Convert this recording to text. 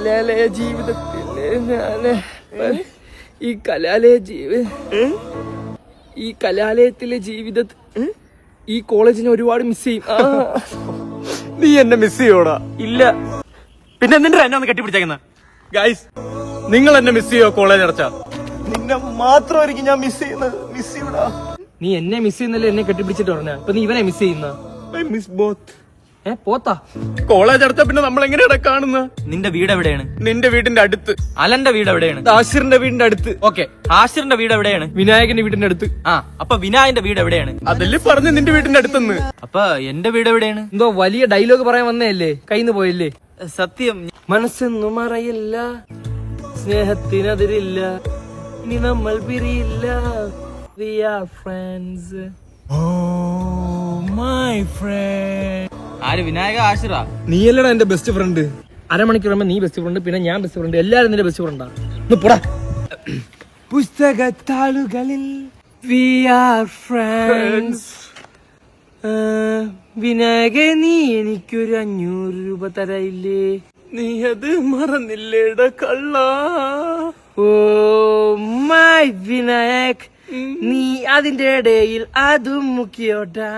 കലാലയ ജീവിതത്തില് ഈ കലാലയത്തിലെ ജീവിതത്തിൽ ഈ കോളേജിനെ ഒരുപാട് മിസ് ചെയ്യും. നീ എന്നെ മിസ് ചെയ്യോടാ? ഇല്ല. പിന്നെ എന്തിനാ എന്നെ ഒന്ന് കെട്ടിപ്പിടിച്ചേക്കുന്ന? ഗൈസ്, നിങ്ങൾ എന്നെ മിസ് ചെയ്യോ? കോളേജ് അടച്ചാ നിന്നെ മാത്രമായിരിക്കും ഞാൻ മിസ് ചെയ്യുന്നത്. മിസ് ചെയ്യൂടാ. നീ എന്നെ മിസ് ചെയ്യുന്നല്ലേ എന്നെ കെട്ടിപ്പിടിച്ചിട്ട് പറഞ്ഞ. ഇപ്പൊ നീ ഇവനെ മിസ് ചെയ്യുന്ന? I miss both. പോത്താ? കോളേജ് അടുത്ത പിന്നെ നമ്മൾ എങ്ങനെയാ കാണുന്ന? നിന്റെ വീട് എവിടെയാണ്? നിന്റെ വീടിന്റെ അടുത്ത്. അലന്റെ വീട് എവിടെയാണ്? ആശിറിന്റെ വീടിന്റെ അടുത്ത്. ഓക്കെ, ആശിറിന്റെ വീട് എവിടെയാണ്? വിനായകന്റെ വീടിന്റെ അടുത്ത്. അപ്പൊ വിനായന്റെ വീട് എവിടെയാണ്? അതല്ലേ പറഞ്ഞു നിന്റെ വീടിന്റെ അടുത്തെന്ന്. അപ്പൊ എന്റെ വീട് എവിടെയാണ്? എന്തോ വലിയ ഡയലോഗ് പറയാൻ വന്നതല്ലേ, കയ്യിന്ന് പോയല്ലേ? സത്യം, മനസ്സൊന്നും മറയില്ല, സ്നേഹത്തിനതിരില്ല, ഇനി നമ്മൾ പിരിയില്ല. We are friends. Oh my friend. ആര്? വിനായക, ആശിറ? നീയല്ലടാ എന്റെ ബെസ്റ്റ് ഫ്രണ്ട്. അരമണിക്കൂർ നീ ബെസ്റ്റ് ഫ്രണ്ട്, പിന്നെ ഞാൻ ബെസ്റ്റ് ഫ്രണ്ട്, എല്ലാരും നിന്റെ ബെസ്റ്റ് ഫ്രണ്ടാ. പോടാ. പുസ്തകത്താളുകളിൽ we are friends. വിനായക, നീ എനിക്കൊരു 500 രൂപ തരായില്ലേ? നീ അത് മറന്നില്ലേടാ കള്ള. ഓ മൈ വിനായക്, നീ അതിന്റെ ഇടയിൽ അതും മുക്കിയോട്ടാ.